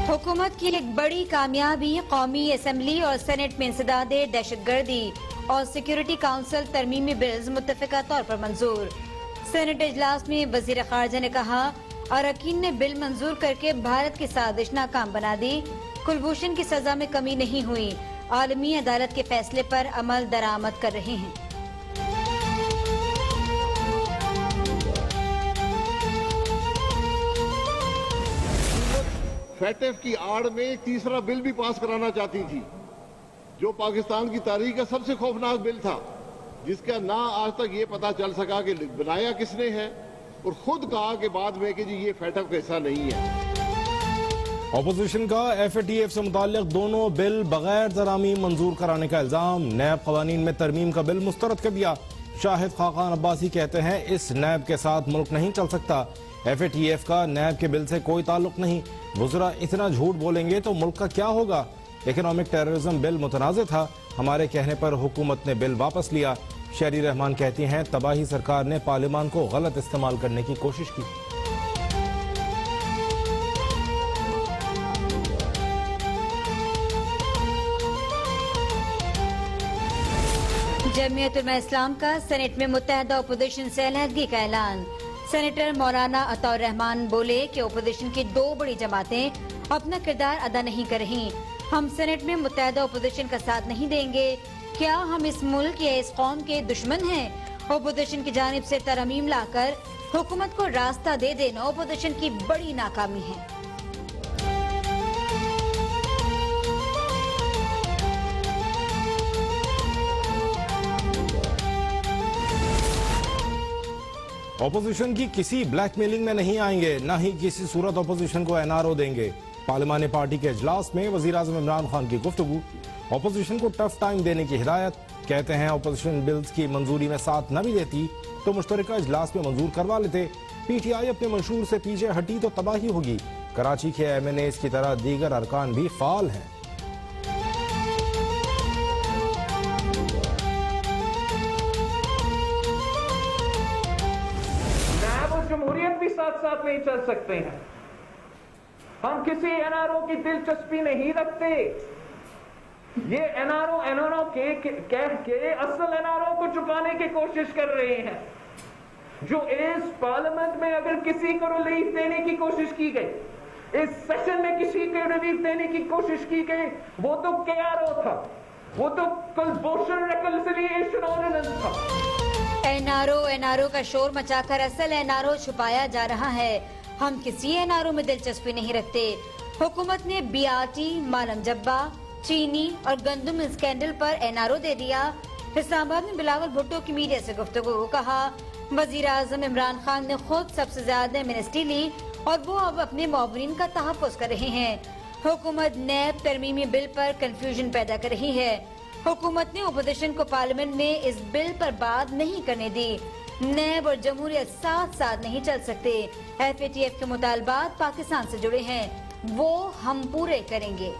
हुकूमत की एक बड़ी कामयाबी कौमी असम्बली और सेनेट में इंसदाद दहशतगर्दी और सिक्योरिटी काउंसिल तरमीमी बिल्स मुत्तफ़िका तौर पर मंजूर। सेनेट इजलास में वजीर खारजा ने कहा, अरकान ने बिल मंजूर करके भारत की साजिश नाकाम बना दी। कुलभूषण की सजा में कमी नहीं हुई। आलमी अदालत के फैसले पर अमल दरामद कर रहे हैं। फैटेफ की आड़ में एक तीसरा बिल भी पास कराना चाहती थी, जो पाकिस्तान की तारीख का सबसे खौफनाक बिल था, जिसका ना आज तक ये पता चल सका कि बनाया किसने है, और खुद कहा कि बाद में कि जी ये फैटेफ का हिस्सा नहीं है। अपोजिशन का FATF से मुताल्लिक दोनों बिल बगैर तरामीम मंजूर कराने का इल्जाम। नैब कवानीन में तरमीम का बिल मुस्तरद कर दिया। शाहिद खाकान अब्बासी कहते हैं, इस नैब के साथ मुल्क नहीं चल सकता। FATF का नैब के बिल से कोई ताल्लुक नहीं। वज़रा इतना झूठ बोलेंगे तो मुल्क का क्या होगा। इकोनॉमिक टेररिज्म बिल मुतनाज़ था, हमारे कहने पर हुकूमत ने बिल वापस लिया। शहरी रहमान कहती हैं, तबाही सरकार ने पार्लियामान को गलत इस्तेमाल करने की कोशिश की। जमीयत उलमा इस्लाम का सेनेट में मुत्तहदा अपोजिशन से अलहदगी का ऐलान। सेनेटर मौलाना अताउर रहमान बोले कि अपोजिशन की दो बड़ी जमातें अपना किरदार अदा नहीं कर रही। हम सेनेट में मुत्तहदा अपोजिशन का साथ नहीं देंगे। क्या हम इस मुल्क या इस कौम के दुश्मन हैं? अपोजिशन की जानिब से तरमीम लाकर हुकूमत को रास्ता दे देना अपोजिशन की बड़ी नाकामी है। अपोजिशन की किसी ब्लैकमेलिंग में नहीं आएंगे, न ही किसी सूरत अपोजिशन को NRO देंगे। पार्लिमानी पार्टी के इजलास में वजीर आज़म इमरान खान की गुफ्तगू। अपोजिशन को टफ टाइम देने की हिदायत। कहते हैं, अपोजिशन बिल्स की मंजूरी में साथ न भी देती तो मुश्तरका इजलास में मंजूर करवा लेते। PTI अपने मंशूर से पीछे हटी तो तबाही होगी। कराची के MNAs की तरह दीगर अरकान भी फाल हैं। जमहूरियत भी साथ साथ नहीं चल सकते हैं। हम किसी NRO की दिलचस्पी नहीं रखते। ये NRO के असल NRO को चुकाने की कोशिश कर रहे हैं। जो इस पार्लियामेंट में अगर किसी को रिलीफ देने की कोशिश की गई, इस सेशन में किसी को रिलीफ देने की कोशिश की गई, वो तो KRO था, वो तो कुलभूषण रिकंसिलिएशन ऑर्डिनेंस था। NRO का शोर मचाकर असल NRO छुपाया जा रहा है। हम किसी NRO में दिलचस्पी नहीं रखते। हुकूमत ने BRT, मालम जब्बा, चीनी और गंदम स्कैंडल पर NRO दे दिया। इस्लामाबाद में बिलावल भुट्टो की मीडिया से गुफ्तगू। कहा, वजीर आज़म इमरान खान ने खुद सबसे ज्यादा एमनेस्टी ली और वो अब अपने मुआवरीन का तहफ़्फ़ुज़ कर रहे हैं। हुकूमत नैब तरमीमी बिल पर कंफ्यूजन पैदा कर रही है। हुकूमत ने अपोजिशन को पार्लियामेंट में इस बिल पर बात नहीं करने दी। नैब और जमहूरियत साथ साथ नहीं चल सकते। FATF के मुतालबात पाकिस्तान से जुड़े हैं, वो हम पूरे करेंगे।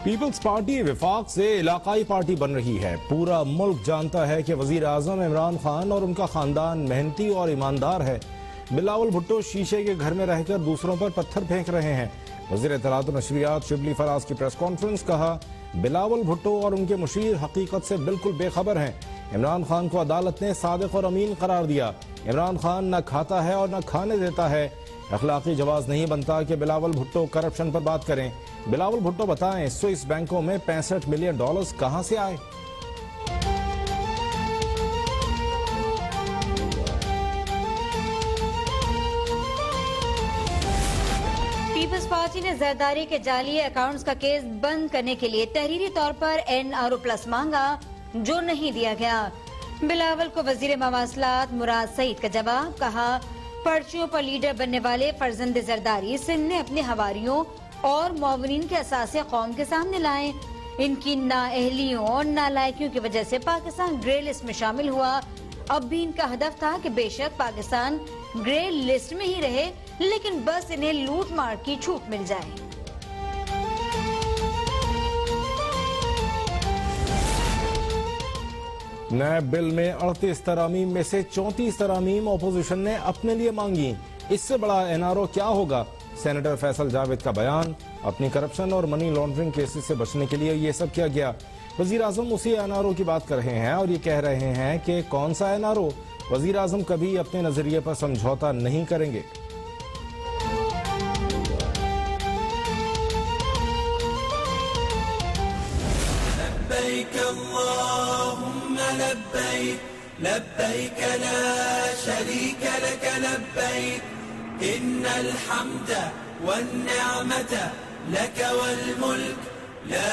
पीपल्स पार्टी विफाक से इलाकाई पार्टी बन रही है। पूरा मुल्क जानता है कि वजीर आज़म इमरान खान और उनका खानदान मेहनती और ईमानदार है। बिलावल भुट्टो शीशे के घर में रहकर दूसरों पर पत्थर फेंक रहे हैं। वज़ीर इत्तलात और नशरियात शिबली फराज की प्रेस कॉन्फ्रेंस। कहा, बिलावल भुट्टो और उनके मुशीर हकीकत से बिल्कुल बेखबर हैं। इमरान खान को अदालत ने सादिक और अमीन करार दिया। इमरान खान न खाता है और न खाने देता है। अखलाकी जवाज नहीं बनता कि बिलावल भुट्टो करप्शन पर बात करें। बिलावल भुट्टो बताएं, स्विस बैंकों में $65 मिलियन कहां से आए? पीपल्स पार्टी ने जरदारी के जाली अकाउंट्स का केस बंद करने के लिए तहरीरी तौर पर NRO+ मांगा, जो नहीं दिया गया। बिलावल को वजीर मवासलात मुराद सईद का जवाब। कहा, पर्चियों पर लीडर बनने वाले फर्जंद जरदारी सिंध ने अपने हवारियों और मुआवरीन के असासे कौम के सामने लाए। इनकी नाअहलियों और नालायकियों की वजह से पाकिस्तान ग्रे लिस्ट में शामिल हुआ। अब भी इनका हदफ था कि बेशक पाकिस्तान ग्रे लिस्ट में ही रहे, लेकिन बस इन्हें लूट मार की छूट मिल जाए। नए बिल में 38 तरामीम में से 34 तरामीम अपोजिशन ने अपने लिए मांगी। इससे बड़ा एनआरओ क्या होगा? सेनेटर फैसल जावेद का बयान। अपनी करप्शन और मनी लॉन्ड्रिंग केसेस से बचने के लिए ये सब किया गया। वजीर आजम उसी एनआरओ की बात कर रहे हैं और ये कह रहे हैं कि कौन सा एनआरओ? वजीर आजम कभी अपने नजरिए पर समझौता नहीं करेंगे। लब्बैक अल्लाहुम्मा लब्बैक लब्बैक ला शरीक लक लब्बैक इन्नल हम्द वन्निअमत लक वल मुल्क ला।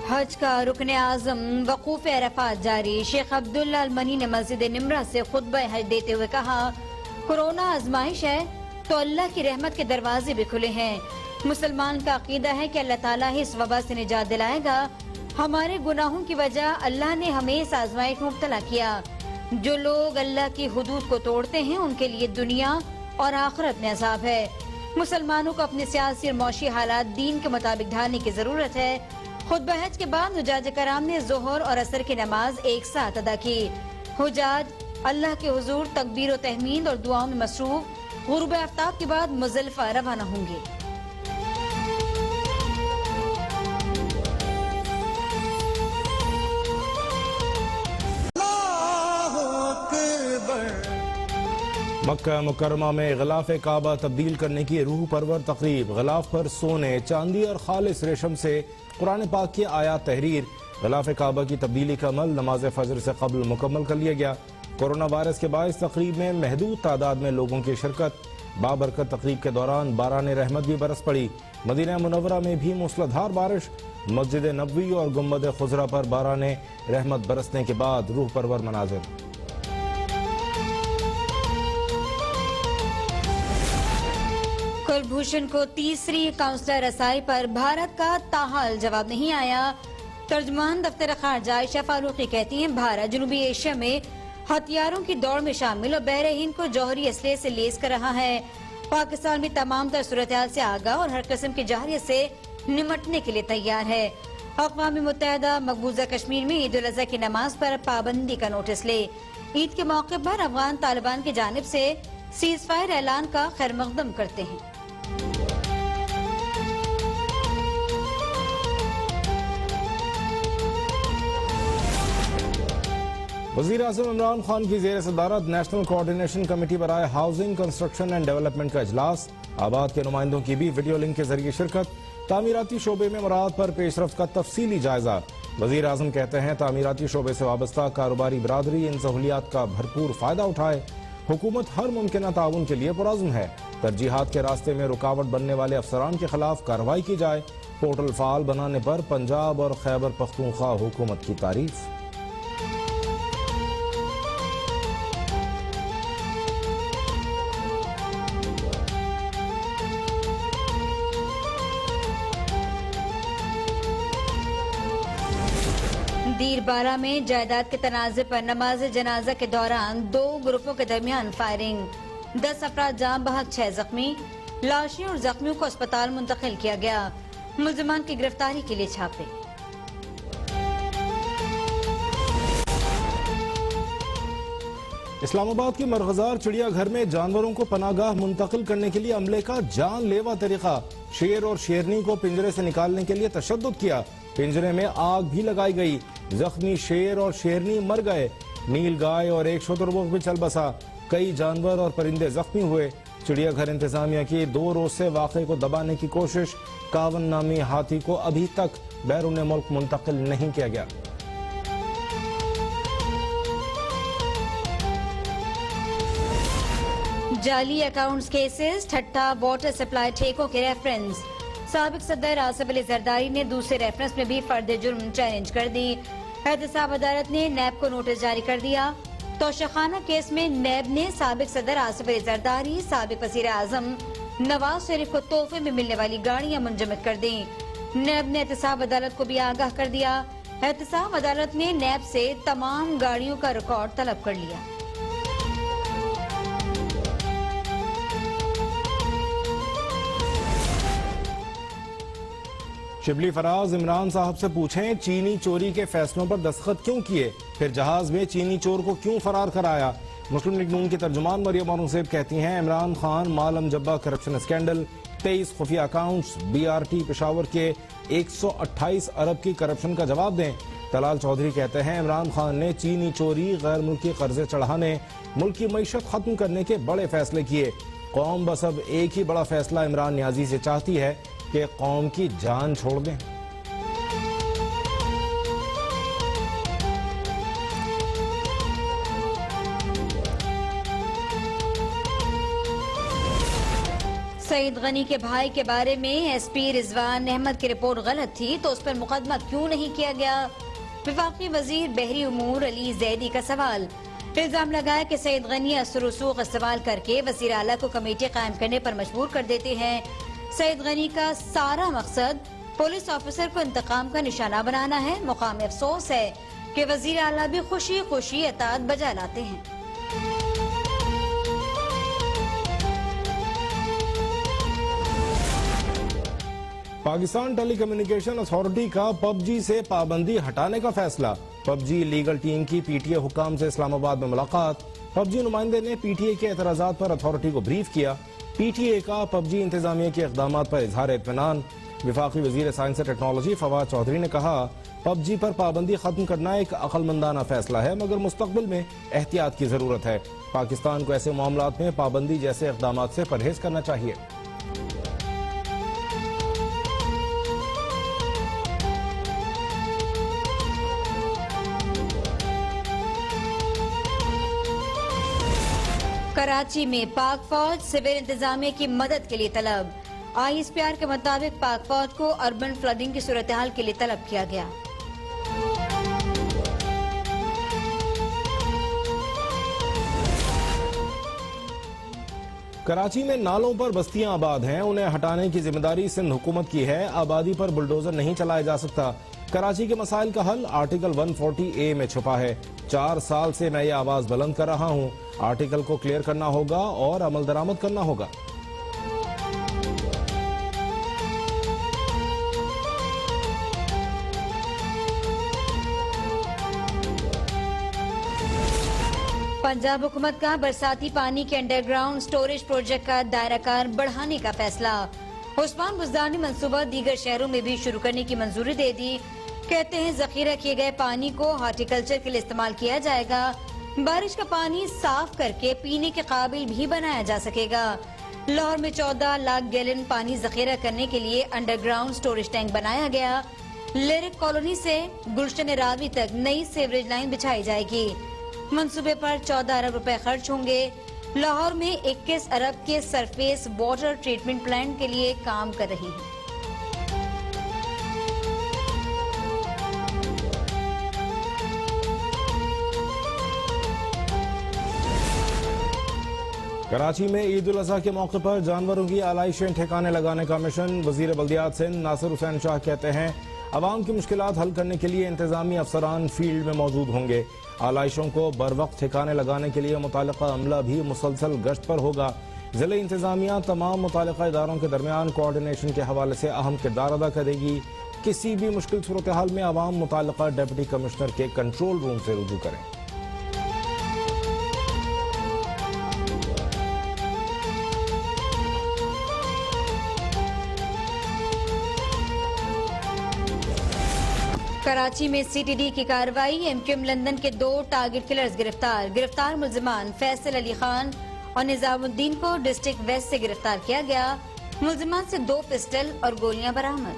हज का रुकन आजम वकूफ अरफात जारी। शेख अब्दुल्ला अल मनी ने मस्जिद निमरा से खुतबा हज देते हुए कहा, कोरोना आजमाइश है तो अल्लाह की रहमत के दरवाजे भी खुले हैं। मुसलमान का अकीदा है कि अल्लाह ताला ही इस वबा से निजात दिलाएगा। हमारे गुनाहों की वजह अल्लाह ने हमें इस आजमाइश में मुब्तला किया। जो लोग अल्लाह की हुदूद को तोड़ते हैं उनके लिए दुनिया और आखिरत में अज़ाब है। मुसलमानों को अपने सियासी और मौशी हालात दीन के मुताबिक ढालने की जरूरत है। खुतबा हज के बाद हुजाज कराम ने जोहर और असर की नमाज एक साथ अदा की। हुजाज अल्लाह के हुजूर तकबीर और तहमीद और दुआओं में मसरूफ गुरूब आफ्ताब के बाद मुज़दलिफा रवाना होंगे। मक्का मुकरमा में गिलाफ काबा तब्दील करने की रूह परवर तकरीब। गिलाफ पर सोने, चांदी और खालिस रेशम से कुरान पाक की आयात तहरीर। गिलाफ काबा की तब्दीली का अमल नमाज फजर से कबल मुकम्मल कर लिया गया। कोरोना वायरस के बायस तकरीब में महदूद तादाद में लोगों की शिरकत। बाबरकत तकरीब के दौरान बारान रहमत भी बरस पड़ी। मदीना मुनव्वरा में भी मूसलाधार बारिश। मस्जिद नबवी और गुम्बद खुजरा पर बारान रहमत बरसने के बाद रूह परवर मनाजिर। कुलभूषण को तीसरी काउंसलर रसाई पर भारत का ताहाल जवाब नहीं आया। तर्जुमान दफ्तर खारजा आयशा फारूकी कहती हैं, भारत जनूबी एशिया में हथियारों की दौड़ में शामिल और बहरे हिंद को जौहरी असले से लेस कर रहा है। पाकिस्तान भी तमाम तर सूरत-ए-हाल से आगाह और हर किस्म के जहरियत से निमटने के लिए तैयार है। अक़वाम मुत्तहिदा मकबूजा कश्मीर में ईद उल अज़हा की नमाज पर पाबंदी का नोटिस ले। ईद के मौके पर अफगान तालिबान की जानिब से सीज फायर ऐलान का खैर मकदम करते हैं। वज़ीर आज़म इमरान खान की ज़ेर सदारत नेशनल कोऑर्डिनेशन कमेटी बराए हाउसिंग कंस्ट्रक्शन एंड डेवलपमेंट का इजलास। आबाद के नुमाइंदों की भी वीडियो लिंक के जरिए शिरकत। तामीराती शोबे में मुराद पर पेशरफ्त का तफसीली जायजा। वज़ीर आज़म कहते हैं, तामीराती शोबे से वाबस्ता कारोबारी बरादरी इन सहूलियात का भरपूर फायदा उठाए। हुकूमत हर मुमकिन ताउन के लिए पुरअज़्म है। तरजीहात के रास्ते में रुकावट बनने वाले अफसरान के खिलाफ कार्रवाई की जाए। पोर्टल फाल बनाने पर पंजाब और खैबर पख्तूनख्वा हुकूमत की तारीफ। दीरबारा में जायदाद के तनाज़े पर नमाज जनाजा के दौरान 2 ग्रुपों के दरमियान फायरिंग। 10 अफराद जाम बहक 6 जख्मी। लाशें और जख्मियों को अस्पताल मुंतकिल किया गया। मुल्ज़िमान की गिरफ्तारी के लिए छापे। इस्लामाबाद के मरगजार चिड़ियाघर में जानवरों को पनागाह मुंतकिल करने के लिए अमले का जानलेवा तरीका। शेर और शेरनी को पिंजरे से निकालने के लिए तशद्दुद किया। पिंजरे में आग भी लगाई गई। जख्मी शेर और शेरनी मर गए। नील गाय और एक शुतुरमुर्ग भी चल बसा। कई जानवर और परिंदे जख्मी हुए। चिड़ियाघर इंतजामिया की 2 रोज से वाक़े को दबाने की कोशिश। कावन नामी हाथी को अभी तक बैरून मुल्क मुंतकिल नहीं किया गया। जाली अकाउंट्स केसेस, ठट्टा वाटर सप्लाई ठेकों के रेफरेंस। साबिक सदर आसिफ अली जरदारी ने दूसरे रेफरेंस में भी फर्द जुर्म चैलेंज कर दी। एहतसाब अदालत ने नैब को नोटिस जारी कर दिया। तोशाखाना केस में नैब ने साबिक सदर आसिफ अली जरदारी, साबिक वज़ीर आज़म नवाज शरीफ को तोहफे में मिलने वाली गाड़ियां मुंजमद कर दी। नैब ने एहतसाब अदालत को भी आगाह कर दिया। एहतसाब अदालत ने नैब से तमाम गाड़ियों का रिकॉर्ड तलब कर लिया। शिबली फराज इमरान साहब से पूछें चीनी चोरी के फैसलों पर दस्तखत क्यों किए, फिर जहाज में चीनी चोर को क्यों फरार कराया। मुस्लिम लीग नून की तर्जुमान मरियम औरंगजेब कहती हैं इमरान खान मालम जब्बा करप्शन स्कैंडल, 23 खुफिया अकाउंट्स, BRT पेशावर के 128 अरब की करप्शन का जवाब दें। तलाल चौधरी कहते हैं इमरान खान ने चीनी चोरी, गैर मुल्की कर्जे चढ़ाने, मुल्क की मईशत खत्म करने के बड़े फैसले किए। कौम बस अब एक ही बड़ा फैसला इमरान नियाजी से चाहती है कि कौम की जान छोड़ दें। सईद गनी के भाई के बारे में SP रिजवान अहमद की रिपोर्ट गलत थी तो उस पर मुकदमा क्यों नहीं किया गया। वफाकी वजीर बहरी उमूर अली जैदी का सवाल। इल्जाम लगाया कि सईद गनी असर-रसूख इस्तेमाल करके वज़ीर आला को कमेटी कायम करने पर मजबूर कर देते हैं। सईद गनी का सारा मकसद पुलिस ऑफिसर को इंतकाम का निशाना बनाना है। मुकाम अफसोस है कि वज़ीर आला भी खुशी खुशी अतात बजा लाते हैं। पाकिस्तान टेलीकम्युनिकेशन अथॉरिटी का PUBG से पाबंदी हटाने का फैसला। PUBG लीगल टीम की PTA हुकाम से इस्लामाबाद में मुलाकात। PUBG नुमाइंदे ने PTA के एतराजात पर अथॉरिटी को ब्रीफ किया। PTA का PUBG इंतजामिया के इक़दामात पर इजहार इत्मीनान। वफाकी वजीर साइंस और टेक्नोलॉजी फवाद चौधरी ने कहा PUBG पर पाबंदी खत्म करना एक अक्लमंदाना फैसला है मगर मुस्तकबिल में एहतियात की जरूरत है। पाकिस्तान को ऐसे मामलात में पाबंदी जैसे इक़दामात से परहेज करना चाहिए। कराची में पाक फौज सिविल इंतजामिया की मदद के लिए तलब। ISPR के मुताबिक पाक फौज को अर्बन फ्लडिंग की सूरत हाल के लिए तलब किया गया। कराची में नालों पर बस्तियां आबाद हैं, उन्हें हटाने की जिम्मेदारी सिंध हुकूमत की है। आबादी पर बुलडोजर नहीं चलाया जा सकता। कराची के मसाइल का हल आर्टिकल 140A में छुपा है। 4 साल से मैं ये आवाज बुलंद कर रहा हूं। आर्टिकल को क्लियर करना होगा और अमल दरामद करना होगा। पंजाब हुकूमत का बरसाती पानी के अंडरग्राउंड स्टोरेज प्रोजेक्ट का दायराकार बढ़ाने का फैसला। उस्मान बुज़दार ने मंसूबा दीगर शहरों में भी शुरू करने की मंजूरी दे दी। कहते हैं जखीरा किए गए पानी को हार्टिकल्चर के लिए इस्तेमाल किया जाएगा। बारिश का पानी साफ करके पीने के काबिल भी बनाया जा सकेगा। लाहौर में 14 लाख गैलन पानी जखीरा करने के लिए अंडरग्राउंड स्टोरेज टैंक बनाया गया। लिरिक कॉलोनी से गुलशन रावी तक नई सीवरेज लाइन बिछाई जाएगी। मंसूबे पर 14 अरब रुपए खर्च होंगे। लाहौर में 21 अरब के सरफेस वाटर ट्रीटमेंट प्लांट के लिए काम कर रही है। कराची में ईद उल अजहा के मौके पर जानवरों की आलाइशें ठिकाने लगाने का मिशन। वजीर बल्दियात सिंध नासिर हुसैन शाह कहते हैं अवाम की मुश्किलात हल करने के लिए इंतजामी अफसरान फील्ड में मौजूद होंगे। आलाइशों को बर वक्त ठिकाने लगाने के लिए मुतालिका अमला भी मुसलसल गश्त पर होगा। जिला इंतजामिया तमाम मुतालिका इदारों के दरमियान कोऑर्डिनेशन के हवाले से अहम किरदार अदा करेगी। किसी भी मुश्किल सूरत हाल में अवाम मुतालिका डिप्टी कमिश्नर के कंट्रोल रूम से रुजू करें। कराची में CTD की कार्रवाई। MQM लंदन के 2 टारगेट किलर्स गिरफ्तार। गिरफ्तार मुल्जिमान फैसल अली खान और निजामुद्दीन को डिस्ट्रिक्ट वेस्ट से गिरफ्तार किया गया। मुल्जिमान से 2 पिस्टल और गोलियां बरामद।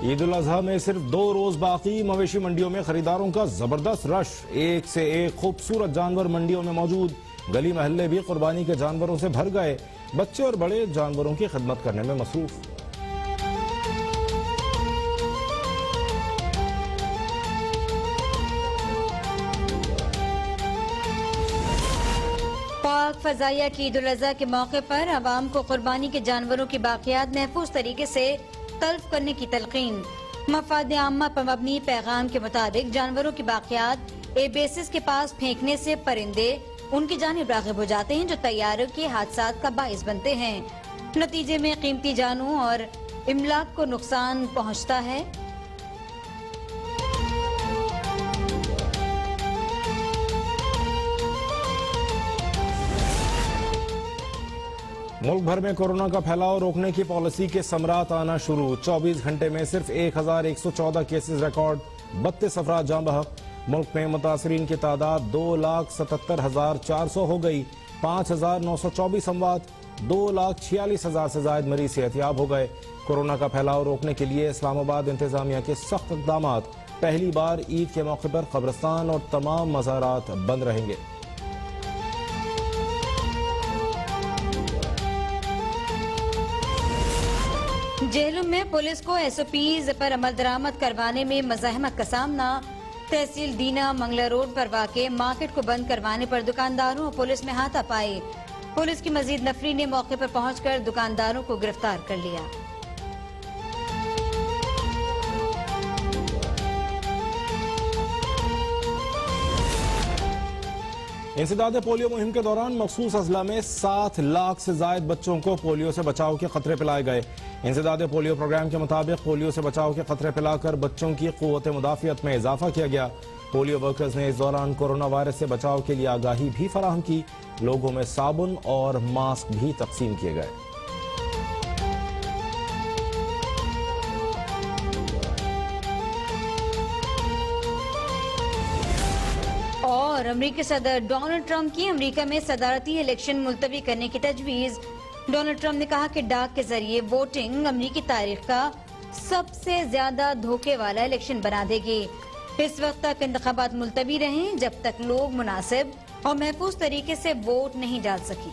ईद उल अजहा में सिर्फ 2 रोज बाकी। मवेशी मंडियों में खरीदारों का जबरदस्त रश। एक से एक खूबसूरत जानवर मंडियों में मौजूद। गली महल्ले भी कुर्बानी के जानवरों से भर गए। बच्चे और बड़े जानवरों की खिदमत करने में मसरूफ। पाक फजाइया की ईद उल अजहा के मौके पर अवाम को कुर्बानी के जानवरों की बाकियात महफूज तरीके से तल्फ करने की तलकीन। मफाद आम्मा पर मबनी पैगाम के मुताबिक जानवरों की बाकियात ए बेसिस के पास फेंकने से परिंदे, उनकी जानिब राग़िब हो जाते हैं, जो तैयारों के हादसात का बाइस बनते हैं। नतीजे में कीमती जानों और इमलाक को नुकसान पहुंचता है। मुल्क भर में कोरोना का फैलाव रोकने की पॉलिसी के समरात आना शुरू। 24 घंटे में सिर्फ 1114 केसेस रिकॉर्ड, 32 अफराद जान बहक। मुल्क में मुतासरीन की तादाद 2,77,400 हो गई। 5,924 अमवात, 2,46,000 से ज्यादा मरीज सेहतियाब हो गए। कोरोना का फैलाव रोकने के लिए इस्लामाबाद इंतजामिया के सख्त इक़दाम। पहली बार ईद के मौके पर कब्रिस्तान और तमाम मज़ारात बंद रहेंगे। जेहलम में पुलिस को SOPs पर अमल दरामद करवाने में मज़ाहमत का सामना। तहसील दीना मंगला रोड पर वाक़े मार्केट को बंद करवाने पर दुकानदारों और पुलिस में हाथापाई। पुलिस की मजीद नफरी ने मौके पर पहुंचकर दुकानदारों को गिरफ्तार कर लिया। इंसदाद पोलियो मुहिम के दौरान मखसूस अजला में 7 लाख से जायद बच्चों को पोलियो से बचाव के खतरे पिलाए गए। इंसदाद पोलियो प्रोग्राम के मुताबिक पोलियो से बचाव के खतरे पिलाकर बच्चों की क़ुव्वत मुदाफ़ियत में इजाफा किया गया। पोलियो वर्कर्स ने इस दौरान कोरोना वायरस से बचाव के लिए आगाही भी फराहम की। लोगों में साबुन और मास्क भी तकसीम किए गए। और अमरीकी सदर डोनाल्ड ट्रंप की अमरीका में सदारती इलेक्शन मुलतवी करने की तजवीज़। डोनाल्ड ट्रंप ने कहा कि डाक के जरिए वोटिंग अमरीकी तारीख का सबसे ज्यादा धोखे वाला इलेक्शन बना देगी। इस वक्त तक इंतखाबात मुलतवी रहें जब तक लोग मुनासिब और महफूज तरीके से वोट नहीं डाल सके।